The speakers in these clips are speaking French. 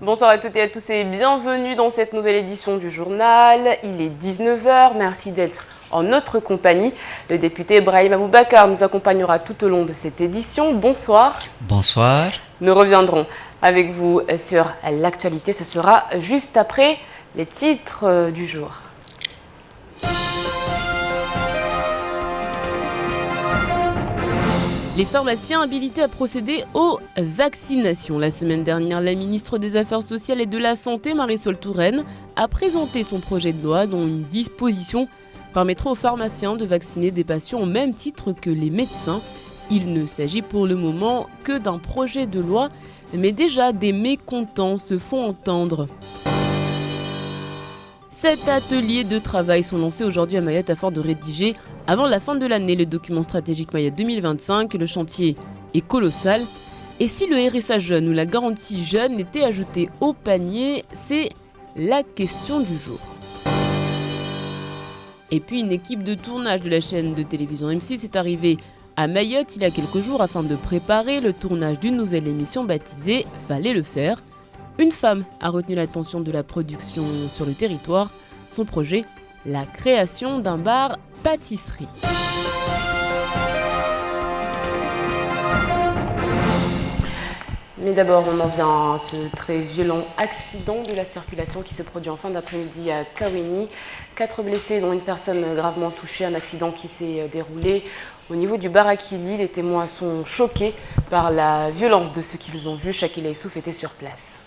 Bonsoir à toutes et à tous et bienvenue dans cette nouvelle édition du journal. Il est 19h, merci d'être en notre compagnie. Le député Brahim Aboubacar nous accompagnera tout au long de cette édition. Bonsoir. Bonsoir. Nous reviendrons avec vous sur l'actualité. Ce sera juste après les titres du jour. Les pharmaciens habilités à procéder aux vaccinations. La semaine dernière, la ministre des Affaires sociales et de la Santé, Marisol Touraine, a présenté son projet de loi dont une disposition permettra aux pharmaciens de vacciner des patients au même titre que les médecins. Il ne s'agit pour le moment que d'un projet de loi, mais déjà des mécontents se font entendre. 7 ateliers de travail sont lancés aujourd'hui à Mayotte afin de rédiger, avant la fin de l'année, le document stratégique Mayotte 2025. Le chantier est colossal. Et si le RSA jeune ou la garantie jeune était ajouté au panier, c'est la question du jour. Et puis une équipe de tournage de la chaîne de télévision M6 est arrivée à Mayotte il y a quelques jours afin de préparer le tournage d'une nouvelle émission baptisée « Fallait le faire ». Une femme a retenu l'attention de la production sur le territoire. Son projet, la création d'un bar-pâtisserie. Mais d'abord, on en vient à ce très violent accident de la circulation qui s'est produit en fin d'après-midi à Kaweni. 4 blessés, dont une personne gravement touchée. Un accident qui s'est déroulé au niveau du Barakili. Les témoins sont choqués par la violence de ce qu'ils ont vu. Shakila Issouf était sur place.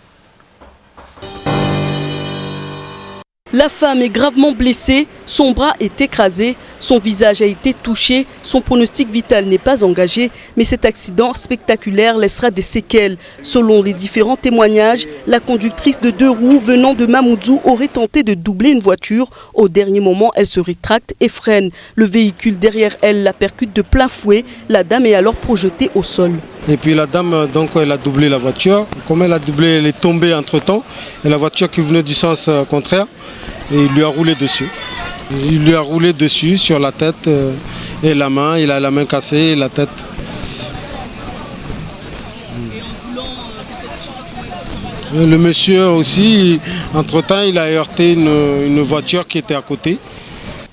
La femme est gravement blessée, son bras est écrasé, son visage a été touché, son pronostic vital n'est pas engagé, mais cet accident spectaculaire laissera des séquelles. Selon les différents témoignages, la conductrice de 2 roues venant de Mamoudzou aurait tenté de doubler une voiture. Au dernier moment, elle se rétracte et freine. Le véhicule derrière elle la percute de plein fouet. La dame est alors projetée au sol. Et puis la dame, donc, elle a doublé la voiture. Comme elle a doublé, elle est tombée entre-temps. Et la voiture qui venait du sens contraire, et il lui a roulé dessus. Il lui a roulé dessus sur la tête et la main. Il a la main cassée et la tête. Le monsieur aussi, entre-temps, il a heurté une voiture qui était à côté.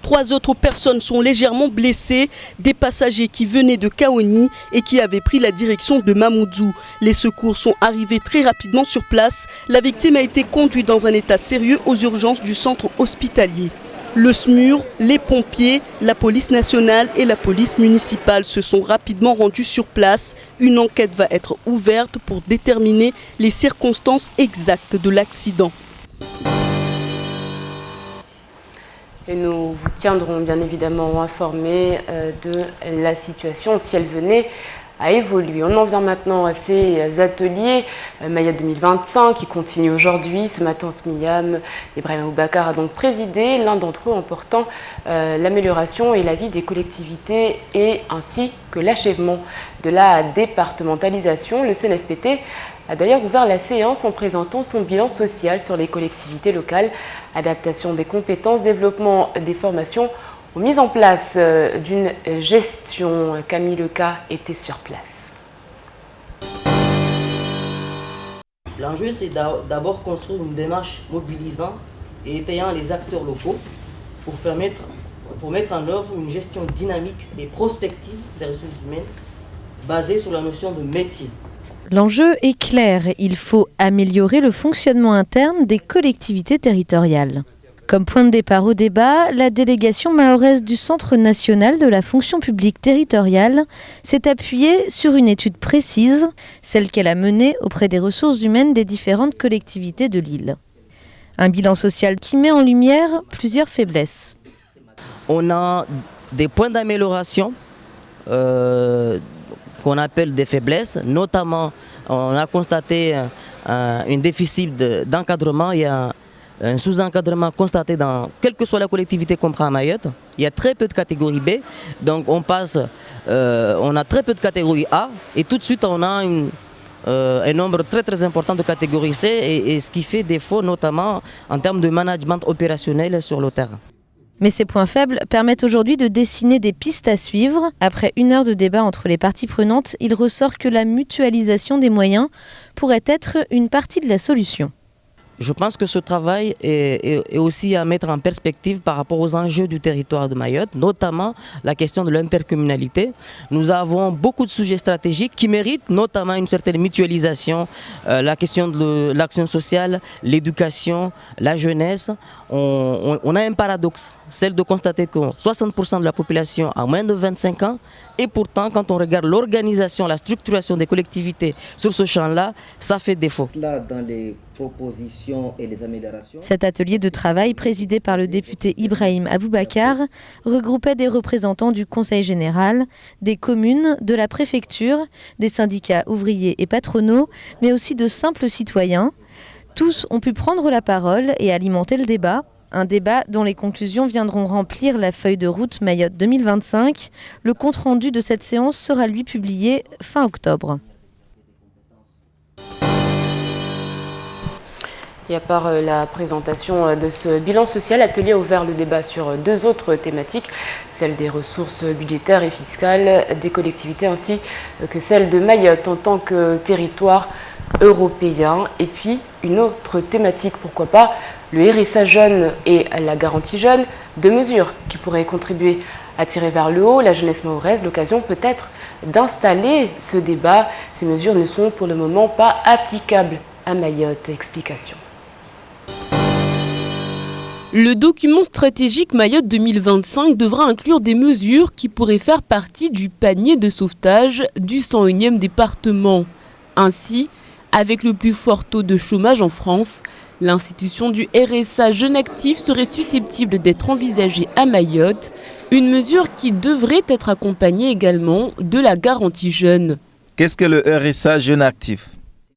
3 autres personnes sont légèrement blessées, des passagers qui venaient de Kaweni et qui avaient pris la direction de Mamoudzou. Les secours sont arrivés très rapidement sur place. La victime a été conduite dans un état sérieux aux urgences du centre hospitalier. Le SMUR, les pompiers, la police nationale et la police municipale se sont rapidement rendus sur place. Une enquête va être ouverte pour déterminer les circonstances exactes de l'accident. Et nous vous tiendrons bien évidemment informés de la situation si elle venait à évoluer. On en vient maintenant à ces ateliers Mayotte 2025 qui continuent aujourd'hui. Ce matin, Smiyam Ibrahim Aboubacar a donc présidé l'un d'entre eux en portant l'amélioration et la vie des collectivités et ainsi que l'achèvement de la départementalisation. Le CNFPT a d'ailleurs ouvert la séance en présentant son bilan social sur les collectivités locales, adaptation des compétences, développement des formations ou mise en place d'une gestion. Camille Leca était sur place. L'enjeu, c'est d'abord construire une démarche mobilisant et étayant les acteurs locaux pour mettre en œuvre une gestion dynamique et prospective des ressources humaines basée sur la notion de métier. L'enjeu est clair, il faut améliorer le fonctionnement interne des collectivités territoriales. Comme point de départ au débat, la délégation mahoraise du Centre national de la fonction publique territoriale s'est appuyée sur une étude précise, celle qu'elle a menée auprès des ressources humaines des différentes collectivités de l'île. Un bilan social qui met en lumière plusieurs faiblesses. On a des points d'amélioration qu'on appelle des faiblesses, notamment on a constaté un déficit d'encadrement. Il y a un sous-encadrement constaté dans quelle que soit la collectivité qu'on prend à Mayotte. Il y a très peu de catégorie B, donc on a très peu de catégorie A et tout de suite on a un nombre très important de catégorie C et ce qui fait défaut notamment en termes de management opérationnel sur le terrain. Mais ces points faibles permettent aujourd'hui de dessiner des pistes à suivre. Après 1 heure de débat entre les parties prenantes, il ressort que la mutualisation des moyens pourrait être une partie de la solution. Je pense que ce travail est aussi à mettre en perspective par rapport aux enjeux du territoire de Mayotte, notamment la question de l'intercommunalité. Nous avons beaucoup de sujets stratégiques qui méritent notamment une certaine mutualisation, la question de l'action sociale, l'éducation, la jeunesse. On a un paradoxe, celle de constater que 60% de la population a moins de 25 ans et pourtant quand on regarde l'organisation, la structuration des collectivités sur ce champ-là, ça fait défaut. Là, dans les propositions et les améliorations. Cet atelier de travail, présidé par le député Ibrahim Aboubakar, regroupait des représentants du Conseil général, des communes, de la préfecture, des syndicats ouvriers et patronaux, mais aussi de simples citoyens. Tous ont pu prendre la parole et alimenter le débat. Un débat dont les conclusions viendront remplir la feuille de route Mayotte 2025. Le compte-rendu de cette séance sera lui publié fin octobre. Et à part la présentation de ce bilan social, l'atelier a ouvert le débat sur deux autres thématiques, celle des ressources budgétaires et fiscales des collectivités ainsi que celle de Mayotte en tant que territoire européen. Et puis une autre thématique, pourquoi pas, le RSA jeune et la garantie jeune, deux mesures qui pourraient contribuer à tirer vers le haut la jeunesse mahoraise. L'occasion peut-être d'installer ce débat. Ces mesures ne sont pour le moment pas applicables à Mayotte. Explication. Le document stratégique Mayotte 2025 devra inclure des mesures qui pourraient faire partie du panier de sauvetage du 101e département. Ainsi, avec le plus fort taux de chômage en France, l'institution du RSA jeune actif serait susceptible d'être envisagée à Mayotte, une mesure qui devrait être accompagnée également de la garantie jeune. Qu'est-ce que le RSA jeune actif ?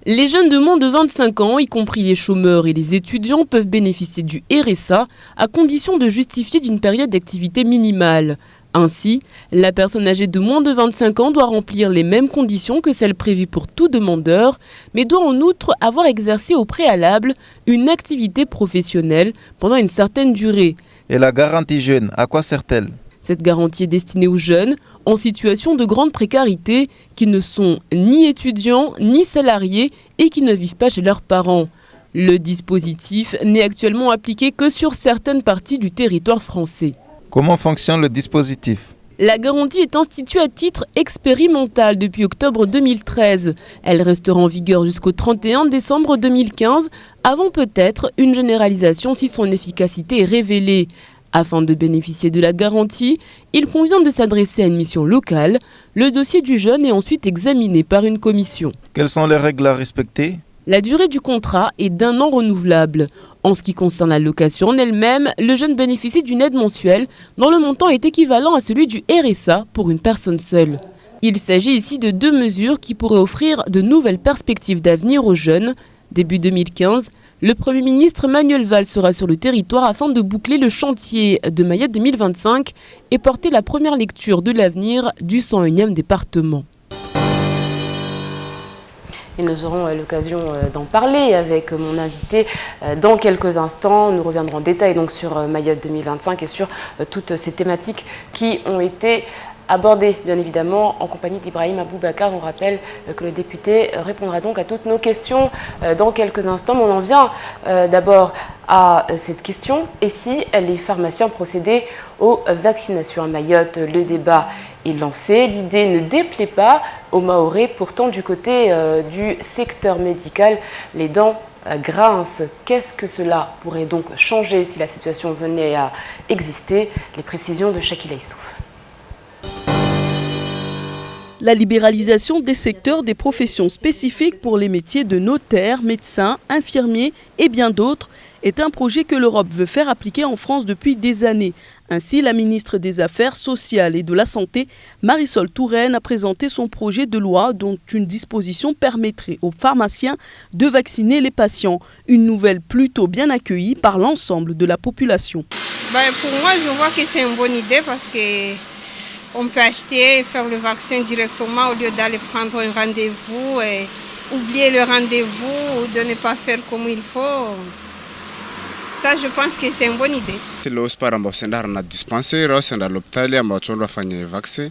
Les jeunes de moins de 25 ans, y compris les chômeurs et les étudiants, peuvent bénéficier du RSA à condition de justifier d'une période d'activité minimale. Ainsi, la personne âgée de moins de 25 ans doit remplir les mêmes conditions que celles prévues pour tout demandeur, mais doit en outre avoir exercé au préalable une activité professionnelle pendant une certaine durée. Et la garantie jeune, à quoi sert-elle ? Cette garantie est destinée aux jeunes en situation de grande précarité qui ne sont ni étudiants ni salariés et qui ne vivent pas chez leurs parents. Le dispositif n'est actuellement appliqué que sur certaines parties du territoire français. Comment fonctionne le dispositif ? La garantie est instituée à titre expérimental depuis octobre 2013. Elle restera en vigueur jusqu'au 31 décembre 2015, avant peut-être une généralisation si son efficacité est révélée. Afin de bénéficier de la garantie, il convient de s'adresser à une mission locale. Le dossier du jeune est ensuite examiné par une commission. Quelles sont les règles à respecter ? La durée du contrat est d'1 an renouvelable. En ce qui concerne la location en elle-même, le jeune bénéficie d'une aide mensuelle dont le montant est équivalent à celui du RSA pour une personne seule. Il s'agit ici de deux mesures qui pourraient offrir de nouvelles perspectives d'avenir aux jeunes. Début 2015, le Premier ministre Manuel Valls sera sur le territoire afin de boucler le chantier de Mayotte 2025 et porter la première lecture de l'avenir du 101e département. Et nous aurons l'occasion d'en parler avec mon invité dans quelques instants. Nous reviendrons en détail donc sur Mayotte 2025 et sur toutes ces thématiques qui ont été abordées, bien évidemment, en compagnie d'Ibrahim Aboubakar. On rappelle que le député répondra donc à toutes nos questions dans quelques instants. Mais on en vient d'abord à cette question. Et si les pharmaciens procédaient aux vaccinations à Mayotte? Le débat est lancé. L'idée ne déplaît pas aux Mahorais. Pourtant, du côté du secteur médical, les dents grincent. Qu'est-ce que cela pourrait donc changer si la situation venait à exister? Les précisions de Shakila Issouf. La libéralisation des secteurs des professions spécifiques pour les métiers de notaire, médecin, infirmier et bien d'autres est un projet que l'Europe veut faire appliquer en France depuis des années. Ainsi, la ministre des Affaires sociales et de la Santé, Marisol Touraine, a présenté son projet de loi dont une disposition permettrait aux pharmaciens de vacciner les patients. Une nouvelle plutôt bien accueillie par l'ensemble de la population. Pour moi, je vois que c'est une bonne idée parce qu'on peut acheter et faire le vaccin directement au lieu d'aller prendre un rendez-vous et oublier le rendez-vous ou de ne pas faire comme il faut. Ça, je pense que c'est une bonne idée. Na dispensaire senda l'hôpital ambao watu wafanye vaccin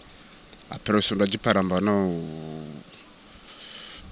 après usondaji parambano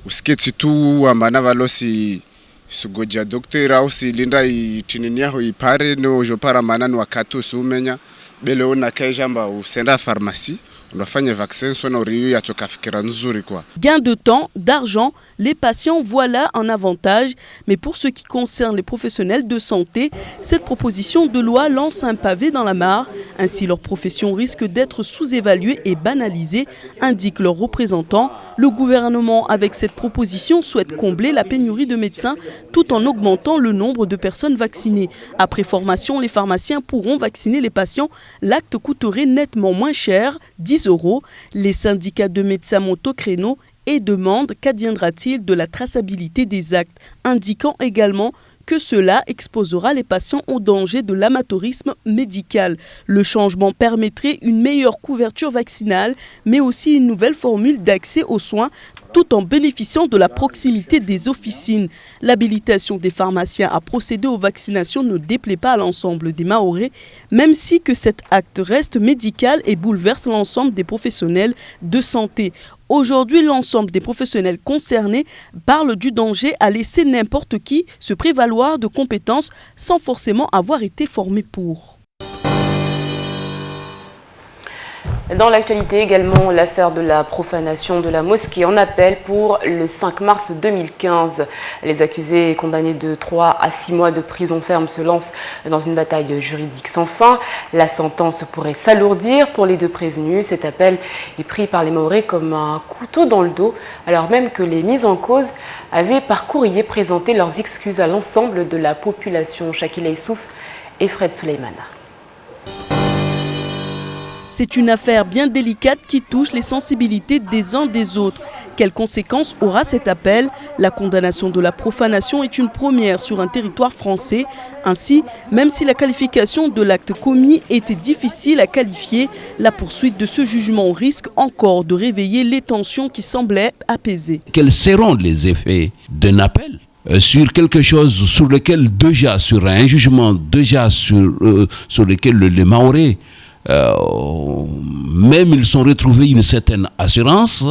usketi tu ambana valosi sugoja doktora usilinda itininia hoipare no jopara manani wakati usumenya bele ona kaijamba usenda pharmacie unafanya vaccin sona uriyo ya tokafikira nzuri kwa. Gain de temps, d'argent, les patients voilà un avantage, mais pour ce qui concerne les professionnels de santé, cette proposition de loi lance un pavé dans la mare. Ainsi, leur profession risque d'être sous-évaluée et banalisée, indiquent leurs représentants. Le gouvernement, avec cette proposition, souhaite combler la pénurie de médecins tout en augmentant le nombre de personnes vaccinées. Après formation, les pharmaciens pourront vacciner les patients. L'acte coûterait nettement moins cher, 10 €. Les syndicats de médecins montent au créneau et demandent qu'adviendra-t-il de la traçabilité des actes, indiquant également que cela exposera les patients au danger de l'amateurisme médical. Le changement permettrait une meilleure couverture vaccinale, mais aussi une nouvelle formule d'accès aux soins, tout en bénéficiant de la proximité des officines. L'habilitation des pharmaciens à procéder aux vaccinations ne déplaît pas à l'ensemble des Mahorais, même si que cet acte reste médical et bouleverse l'ensemble des professionnels de santé. Aujourd'hui, l'ensemble des professionnels concernés parlent du danger à laisser n'importe qui se prévaloir de compétences sans forcément avoir été formé pour. Dans l'actualité également, l'affaire de la profanation de la mosquée en appel pour le 5 mars 2015. Les accusés condamnés de 3 à 6 mois de prison ferme se lancent dans une bataille juridique sans fin. La sentence pourrait s'alourdir pour les deux prévenus. Cet appel est pris par les Mahorais comme un couteau dans le dos, alors même que les mises en cause avaient par courrier présenté leurs excuses à l'ensemble de la population. Shakila Issouf et Fred Souleymane. C'est une affaire bien délicate qui touche les sensibilités des uns des autres. Quelles conséquences aura cet appel? La condamnation de la profanation est une première sur un territoire français. Ainsi, même si la qualification de l'acte commis était difficile à qualifier, la poursuite de ce jugement risque encore de réveiller les tensions qui semblaient apaisées. Quels seront les effets d'un appel sur quelque chose sur lequel déjà, sur un jugement déjà sur lequel les Mahorais même ils sont retrouvés une certaine assurance,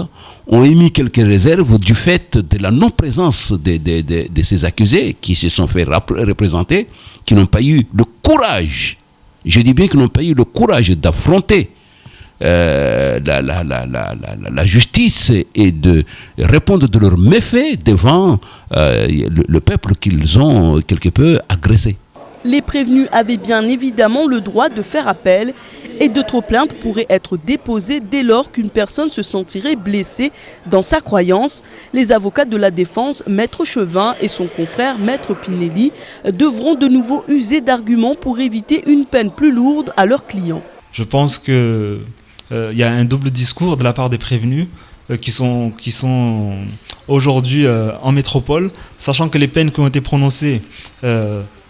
ont émis quelques réserves du fait de la non-présence de ces accusés qui se sont fait représenter, qui n'ont pas eu le courage, je dis bien qu'ils n'ont pas eu le courage d'affronter la justice et de répondre de leurs méfaits devant le peuple qu'ils ont quelque peu agressé. Les prévenus avaient bien évidemment le droit de faire appel et d'autres plaintes pourraient être déposées dès lors qu'une personne se sentirait blessée dans sa croyance. Les avocats de la défense, Maître Chevin et son confrère Maître Pinelli, devront de nouveau user d'arguments pour éviter une peine plus lourde à leurs clients. Je pense qu'il y a un double discours de la part des prévenus qui sont aujourd'hui en métropole, sachant que les peines qui ont été prononcées,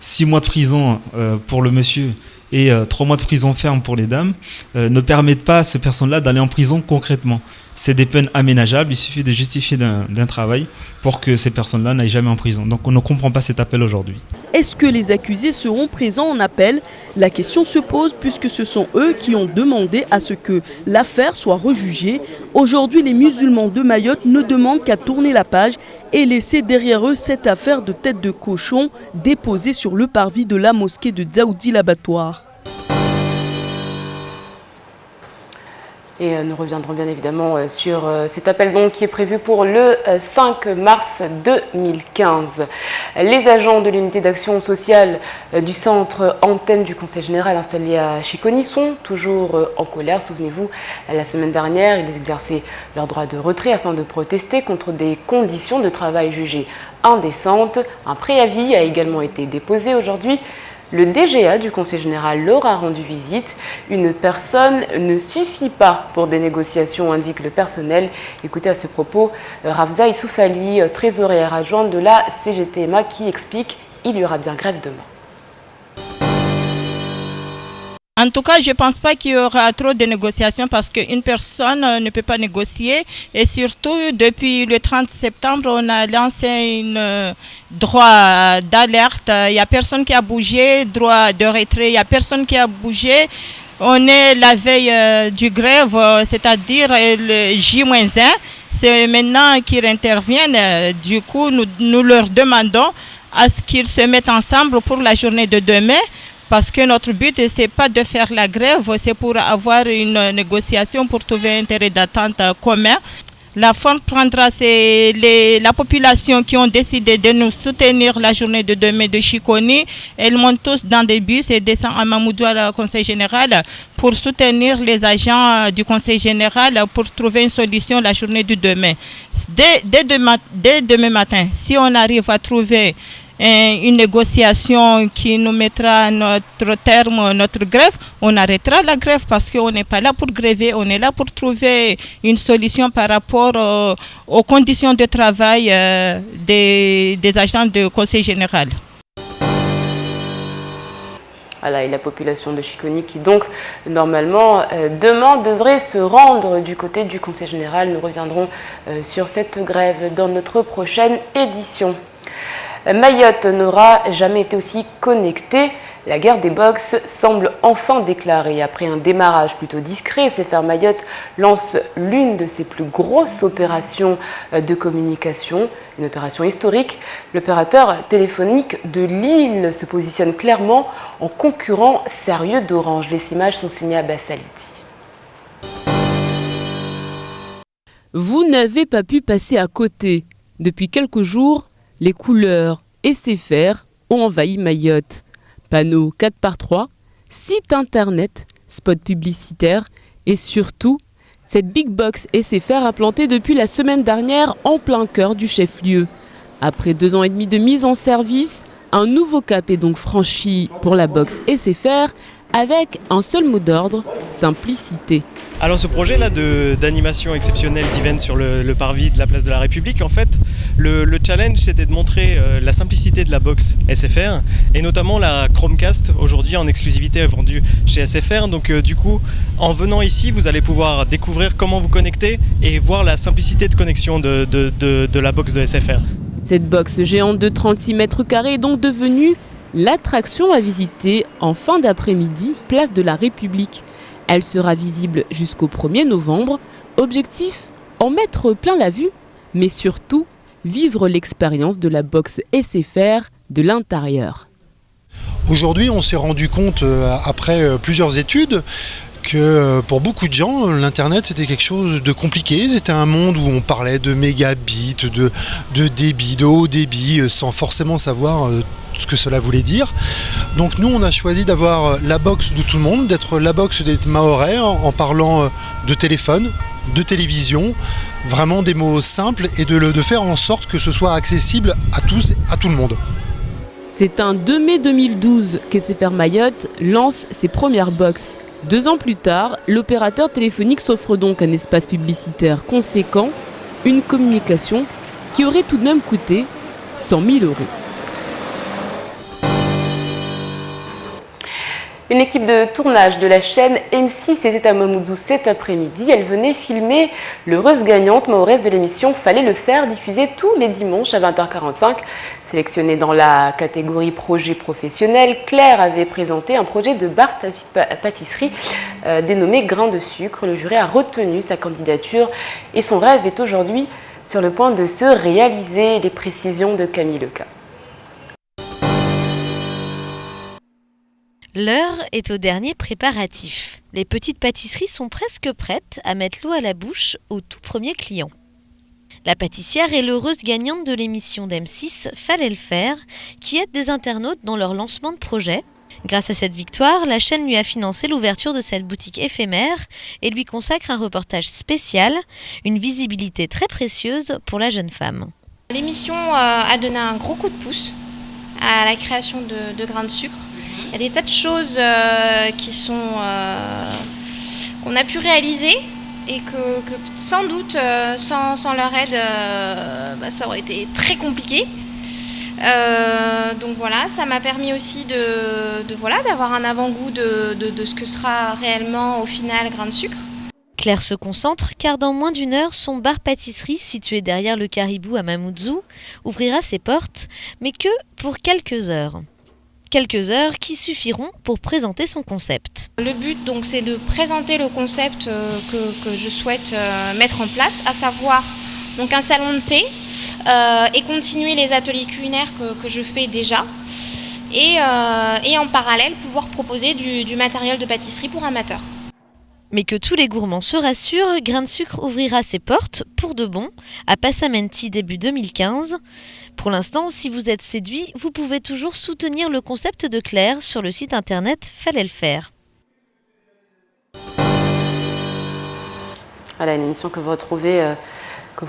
6 mois de prison pour le monsieur et 3 mois de prison ferme pour les dames, ne permettent pas à ces personnes-là d'aller en prison concrètement. C'est des peines aménageables, il suffit de justifier d'un travail pour que ces personnes-là n'aillent jamais en prison. Donc on ne comprend pas cet appel aujourd'hui. Est-ce que les accusés seront présents en appel? La question se pose puisque ce sont eux qui ont demandé à ce que l'affaire soit rejugée. Aujourd'hui, les musulmans de Mayotte ne demandent qu'à tourner la page et laisser derrière eux cette affaire de tête de cochon déposée sur le parvis de la mosquée de Dzaoudi l'Abattoir. Et nous reviendrons bien évidemment sur cet appel donc qui est prévu pour le 5 mars 2015. Les agents de l'unité d'action sociale du centre antenne du Conseil général installé à Chiconi sont toujours en colère. Souvenez-vous, la semaine dernière, ils exerçaient leur droit de retrait afin de protester contre des conditions de travail jugées indécentes. Un préavis a également été déposé aujourd'hui. Le DGA du Conseil général leur a rendu visite. Une personne ne suffit pas pour des négociations, indique le personnel. Écoutez à ce propos Rafza Issoufali, trésorière adjointe de la CGTMA, qui explique qu'il y aura bien grève demain. En tout cas, je ne pense pas qu'il y aura trop de négociations parce qu'une personne ne peut pas négocier. Et surtout, depuis le 30 septembre, on a lancé un droit d'alerte. Il n'y a personne qui a bougé, droit de retrait, il n'y a personne qui a bougé. On est la veille du grève, c'est-à-dire le J-1. C'est maintenant qu'ils interviennent. Du coup, nous leur demandons à ce qu'ils se mettent ensemble pour la journée de demain. Parce que notre but, ce n'est pas de faire la grève, c'est pour avoir une négociation, pour trouver un intérêt d'attente commun. La forme prendra, c'est la population qui ont décidé de nous soutenir la journée de demain de Chiconi. Elles montent tous dans des bus et descendent à Mamoudou, au Conseil général, pour soutenir les agents du Conseil général pour trouver une solution la journée de demain. Dès demain matin, si on arrive à trouver une négociation qui nous mettra à notre terme, notre grève, on arrêtera la grève parce qu'on n'est pas là pour gréver, on est là pour trouver une solution par rapport aux conditions de travail des agents du Conseil général. Voilà, et la population de Chiconi qui donc, normalement, demain devrait se rendre du côté du Conseil général. Nous reviendrons sur cette grève dans notre prochaine édition. Mayotte n'aura jamais été aussi connectée. La guerre des box semble enfin déclarée. Après un démarrage plutôt discret, SFR Mayotte lance l'une de ses plus grosses opérations de communication, une opération historique. L'opérateur téléphonique de Lille se positionne clairement en concurrent sérieux d'Orange. Les images sont signées à Bassaliti. Vous n'avez pas pu passer à côté. Depuis quelques jours, les couleurs SFR ont envahi Mayotte. Panneaux 4x3, site internet, spots publicitaires et surtout, cette big box SFR implantée depuis la semaine dernière en plein cœur du chef-lieu. Après 2 ans et demi de mise en service, un nouveau cap est donc franchi pour la box SFR avec un seul mot d'ordre, simplicité. Alors ce projet-là d'animation exceptionnelle d'event sur le parvis de la place de la République, en fait, le challenge c'était de montrer la simplicité de la box SFR et notamment la Chromecast, aujourd'hui en exclusivité vendue chez SFR. Donc du coup, en venant ici, vous allez pouvoir découvrir comment vous connecter et voir la simplicité de connexion de la box de SFR. Cette box géante de 36 mètres carrés est donc devenue l'attraction à visiter en fin d'après-midi, place de la République. Elle sera visible jusqu'au 1er novembre. Objectif, en mettre plein la vue, mais surtout, vivre l'expérience de la box SFR de l'intérieur. Aujourd'hui, on s'est rendu compte, après plusieurs études, que pour beaucoup de gens, l'Internet c'était quelque chose de compliqué. C'était un monde où on parlait de mégabits, de débit, de haut débit, sans forcément savoir ce que cela voulait dire. Donc nous on a choisi d'avoir la box de tout le monde, d'être la box des Mahorais en parlant de téléphone, de télévision, vraiment des mots simples et de faire en sorte que ce soit accessible à tous, à tout le monde. C'est un 2 mai 2012 qu'SFR Mayotte lance ses premières boxes. 2 ans plus tard, l'opérateur téléphonique s'offre donc un espace publicitaire conséquent, une communication qui aurait tout de même coûté 100 000 €. Une équipe de tournage de la chaîne M6 était à Mamoudzou cet après-midi. Elle venait filmer l'heureuse gagnante mahoraise de l'émission Fallait le faire, diffusée tous les dimanches à 20h45. Sélectionnée dans la catégorie projet professionnel, Claire avait présenté un projet de bar pâtisserie dénommé Grain de sucre. Le jury a retenu sa candidature et son rêve est aujourd'hui sur le point de se réaliser. Les précisions de Camille Leca. L'heure est au dernier préparatif. Les petites pâtisseries sont presque prêtes à mettre l'eau à la bouche au tout premier client. La pâtissière est l'heureuse gagnante de l'émission d'M6 Fallait le faire, qui aide des internautes dans leur lancement de projet. Grâce à cette victoire, la chaîne lui a financé l'ouverture de cette boutique éphémère et lui consacre un reportage spécial, une visibilité très précieuse pour la jeune femme. L'émission a donné un gros coup de pouce à la création de Grain de sucre. Il y a des tas de choses qu'on a pu réaliser et que sans doute, sans leur aide, ça aurait été très compliqué. Donc voilà, ça m'a permis aussi d'avoir un avant-goût de ce que sera réellement au final Grain de sucre. Claire se concentre car dans moins d'1 heure, son bar-pâtisserie situé derrière le Caribou à Mamoudzou ouvrira ses portes, mais que pour quelques heures. Quelques heures qui suffiront pour présenter son concept. Le but donc c'est de présenter le concept que je souhaite mettre en place, à savoir donc un salon de thé et continuer les ateliers culinaires que je fais déjà. Et en parallèle, pouvoir proposer du matériel de pâtisserie pour amateurs. Mais que tous les gourmands se rassurent, Grain de Sucre ouvrira ses portes pour de bon à Passamenti début 2015. Pour l'instant, si vous êtes séduit, vous pouvez toujours soutenir le concept de Claire sur le site internet Fallait le faire. Voilà une émission que vous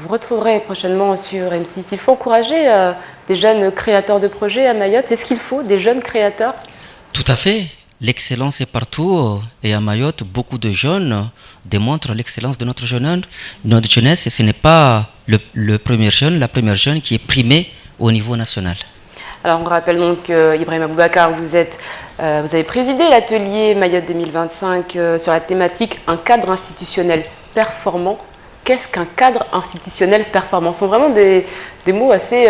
retrouverez prochainement sur M6. Il faut encourager des jeunes créateurs de projets à Mayotte. C'est ce qu'il faut, des jeunes créateurs? Tout à fait. L'excellence est partout et à Mayotte, beaucoup de jeunes démontrent l'excellence de notre jeunesse et ce n'est pas la première jeune qui est primée au niveau national. Alors on rappelle donc Ibrahim Aboubacar, vous avez présidé l'atelier Mayotte 2025 sur la thématique un cadre institutionnel performant. Qu'est-ce qu'un cadre institutionnel performant? Ce sont vraiment des mots assez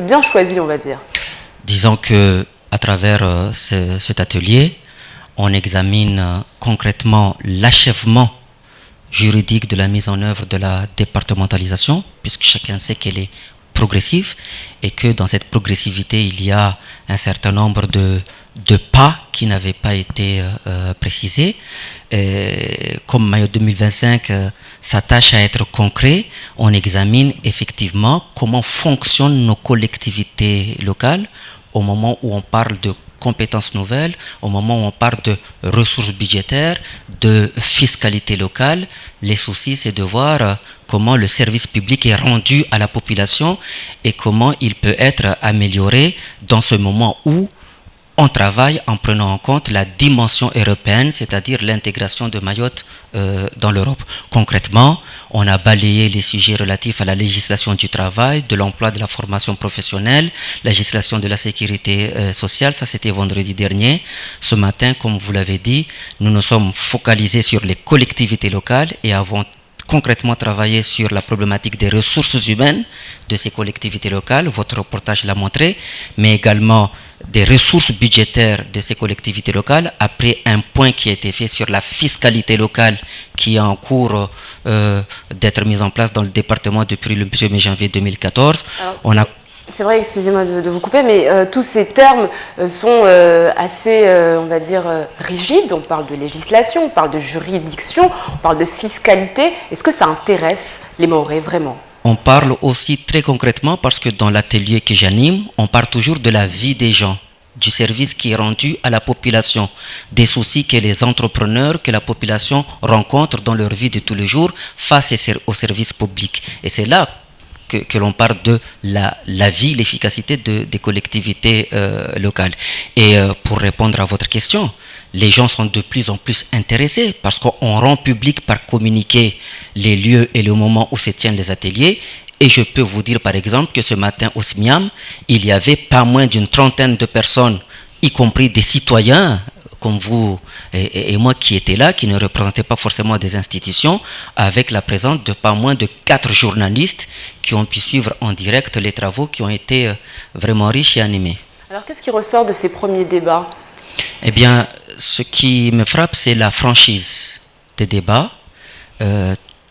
bien choisis, on va dire. Disons que à travers cet atelier, on examine concrètement l'achèvement juridique de la mise en œuvre de la départementalisation, puisque chacun sait qu'elle est progressive et que dans cette progressivité, il y a un certain nombre de pas qui n'avaient pas été précisés. Et comme Mayotte 2025 s'attache à être concret, on examine effectivement comment fonctionnent nos collectivités locales au moment où on parle de compétences nouvelles, au moment où on parle de ressources budgétaires, de fiscalité locale. Les soucis, c'est de voir comment le service public est rendu à la population et comment il peut être amélioré dans ce moment où on travaille en prenant en compte la dimension européenne, c'est-à-dire l'intégration de Mayotte dans l'Europe. Concrètement, on a balayé les sujets relatifs à la législation du travail, de l'emploi, de la formation professionnelle, la législation de la sécurité sociale. Ça, c'était vendredi dernier. Ce matin, comme vous l'avez dit, nous nous sommes focalisés sur les collectivités locales et avons concrètement travaillé sur la problématique des ressources humaines de ces collectivités locales, votre reportage l'a montré, mais également des ressources budgétaires de ces collectivités locales, après un point qui a été fait sur la fiscalité locale qui est en cours d'être mise en place dans le département depuis le 1er janvier 2014. C'est vrai, excusez-moi de vous couper, mais tous ces termes sont assez, on va dire, rigides. On parle de législation, on parle de juridiction, on parle de fiscalité. Est-ce que ça intéresse les Mahorais vraiment? On parle aussi très concrètement parce que dans l'atelier que j'anime, on parle toujours de la vie des gens, du service qui est rendu à la population, des soucis que les entrepreneurs, que la population rencontre dans leur vie de tous les jours face aux services publics. Et c'est là que l'on parle de la vie, l'efficacité des collectivités locales. Et pour répondre à votre question, les gens sont de plus en plus intéressés parce qu'on rend public par communiqué les lieux et le moment où se tiennent les ateliers. Et je peux vous dire par exemple que ce matin au SMIAM, il y avait pas moins d'une trentaine de personnes, y compris des citoyens comme vous et moi qui étaient là, qui ne représentaient pas forcément des institutions, avec la présence de pas moins de 4 journalistes qui ont pu suivre en direct les travaux qui ont été vraiment riches et animés. Alors qu'est-ce qui ressort de ces premiers débats? Eh bien, ce qui me frappe, c'est la franchise des débats.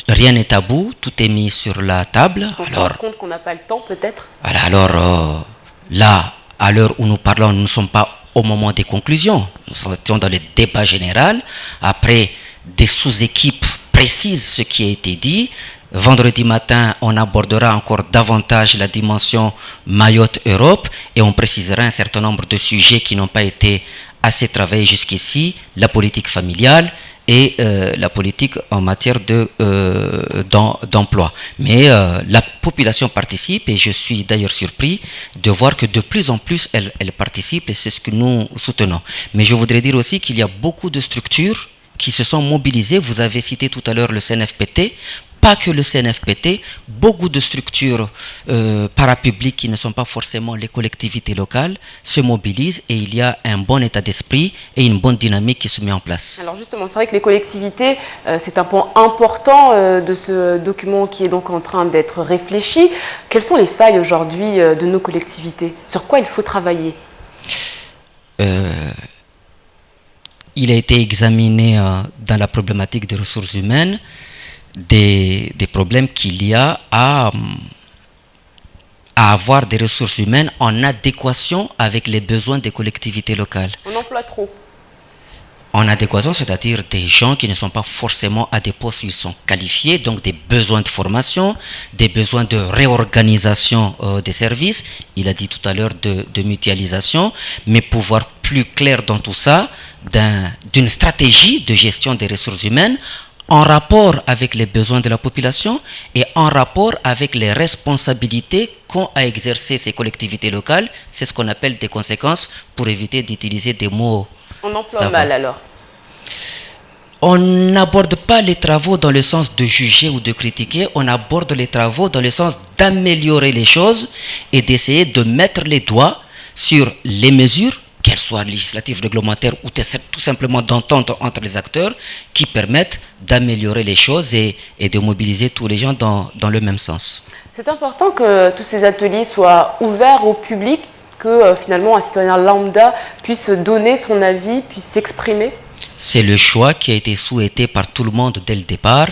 Rien n'est tabou, tout est mis sur la table. On se rend compte qu'on n'a pas le temps peut-être? Alors là, à l'heure où nous parlons, nous ne sommes pas au moment des conclusions. Nous étions dans le débat général. Après, des sous-équipes précisent ce qui a été dit. Vendredi matin, on abordera encore davantage la dimension Mayotte-Europe et on précisera un certain nombre de sujets qui n'ont pas été assez travaillés jusqu'ici, la politique familiale et la politique en matière d'emploi. Mais la population participe et je suis d'ailleurs surpris de voir que de plus en plus elle participe et c'est ce que nous soutenons. Mais je voudrais dire aussi qu'il y a beaucoup de structures qui se sont mobilisées. Vous avez cité tout à l'heure le CNFPT. Pas que le CNFPT, beaucoup de structures parapubliques qui ne sont pas forcément les collectivités locales se mobilisent et il y a un bon état d'esprit et une bonne dynamique qui se met en place. Alors justement, c'est vrai que les collectivités, c'est un point important de ce document qui est donc en train d'être réfléchi. Quelles sont les failles aujourd'hui de nos collectivités? Sur quoi il faut travailler? Il a été examiné dans la problématique des ressources humaines des problèmes qu'il y a à à avoir des ressources humaines en adéquation avec les besoins des collectivités locales. On emploie trop. En adéquation, c'est-à-dire des gens qui ne sont pas forcément à des postes où ils sont qualifiés, donc des besoins de formation, des besoins de réorganisation des services, il a dit tout à l'heure de mutualisation, mais pour voir plus clair dans tout ça, d'une stratégie de gestion des ressources humaines en rapport avec les besoins de la population et en rapport avec les responsabilités qu'ont à exercer ces collectivités locales. C'est ce qu'on appelle des conséquences, pour éviter d'utiliser des mots. On emploie mal alors. On n'aborde pas les travaux dans le sens de juger ou de critiquer, on aborde les travaux dans le sens d'améliorer les choses et d'essayer de mettre les doigts sur les mesures, qu'elles soient législatives, réglementaires ou tout simplement d'entente entre les acteurs, qui permettent d'améliorer les choses et de mobiliser tous les gens dans le même sens. C'est important que tous ces ateliers soient ouverts au public, que finalement un citoyen lambda puisse donner son avis, puisse s'exprimer. C'est le choix qui a été souhaité par tout le monde dès le départ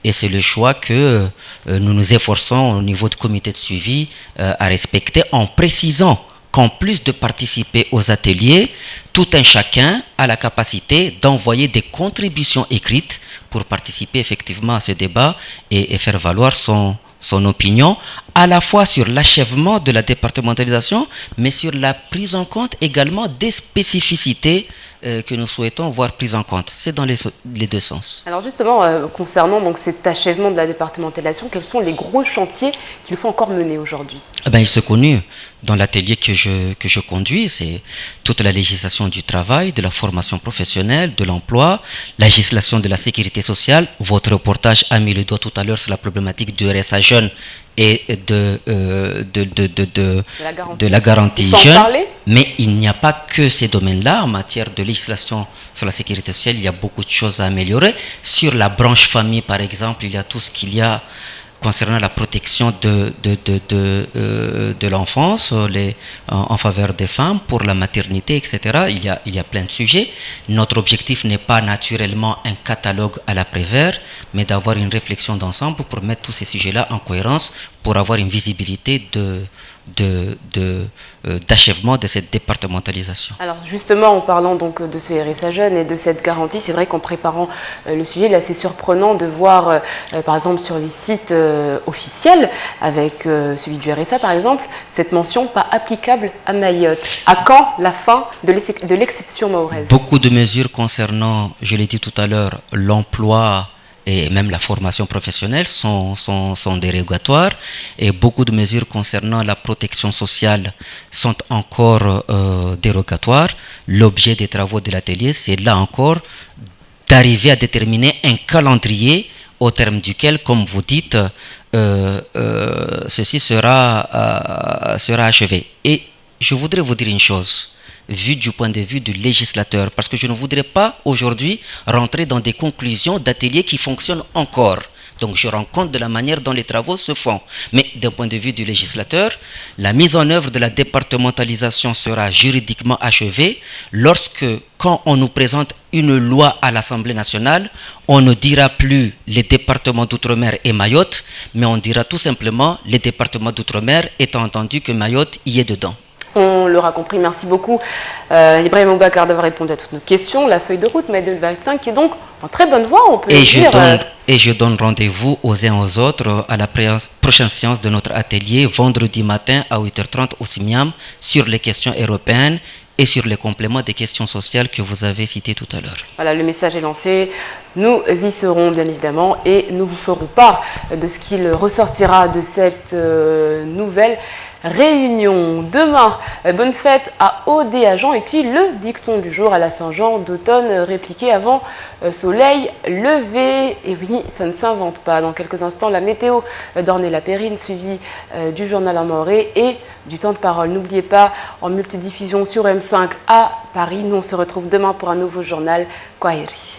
et c'est le choix que nous nous efforçons au niveau du comité de suivi à respecter, en précisant qu'en plus de participer aux ateliers, tout un chacun a la capacité d'envoyer des contributions écrites pour participer effectivement à ce débat et faire valoir son opinion, à la fois sur l'achèvement de la départementalisation, mais sur la prise en compte également des spécificités que nous souhaitons voir prises en compte. C'est dans les deux sens. Alors justement, concernant donc cet achèvement de la départementalisation, quels sont les gros chantiers qu'il faut encore mener aujourd'hui? Il se connu dans l'atelier que je conduis, c'est toute la législation du travail, de la formation professionnelle, de l'emploi, la législation de la sécurité sociale. Votre reportage a mis le doigt tout à l'heure sur la problématique du RSA jeune et de la garantie jeune. Mais il n'y a pas que ces domaines-là. En matière de législation sur la sécurité sociale, il y a beaucoup de choses à améliorer. Sur la branche famille, par exemple, il y a tout ce qu'il y a concernant la protection de l'enfance en faveur des femmes, pour la maternité, etc. Il y a plein de sujets. Notre objectif n'est pas naturellement un catalogue à la Prévert, mais d'avoir une réflexion d'ensemble pour mettre tous ces sujets-là en cohérence, pour avoir une visibilité d'achèvement de cette départementalisation. Alors justement, en parlant donc de ce RSA jeune et de cette garantie, c'est vrai qu'en préparant le sujet, là c'est surprenant de voir par exemple sur les sites officiels, avec celui du RSA par exemple, cette mention pas applicable à Mayotte. À quand la fin de l'exception mahoraise? Beaucoup de mesures concernant, je l'ai dit tout à l'heure, l'emploi et même la formation professionnelle sont dérogatoires, et beaucoup de mesures concernant la protection sociale sont encore dérogatoires. L'objet des travaux de l'atelier, c'est là encore d'arriver à déterminer un calendrier au terme duquel, comme vous dites, ceci sera achevé. Et je voudrais vous dire une chose, vu du point de vue du législateur, parce que je ne voudrais pas aujourd'hui rentrer dans des conclusions d'ateliers qui fonctionnent encore. Donc je rends compte de la manière dont les travaux se font. Mais d'un point de vue du législateur, la mise en œuvre de la départementalisation sera juridiquement achevée lorsque, quand on nous présente une loi à l'Assemblée nationale, on ne dira plus les départements d'outre-mer et Mayotte, mais on dira tout simplement les départements d'outre-mer, étant entendu que Mayotte y est dedans. On l'aura compris, merci beaucoup Ibrahim Boubacar d'avoir répondu à toutes nos questions. La feuille de route mai 2025 qui est donc en très bonne voie, on peut le dire. Et je donne rendez-vous aux uns aux autres à la prochaine séance de notre atelier, vendredi matin à 8h30 au Simiam, sur les questions européennes et sur les compléments des questions sociales que vous avez citées tout à l'heure. Voilà, le message est lancé. Nous y serons bien évidemment et nous vous ferons part de ce qu'il ressortira de cette nouvelle réunion. Demain, bonne fête à Aude et à Jean, et puis le dicton du jour à la Saint-Jean d'automne répliqué avant soleil levé. Et oui, ça ne s'invente pas. Dans quelques instants, la météo d'Ornella Périne, suivie du journal en mahorais et du temps de parole. N'oubliez pas, en multidiffusion sur M5 à Paris, nous on se retrouve demain pour un nouveau journal Kwaheri.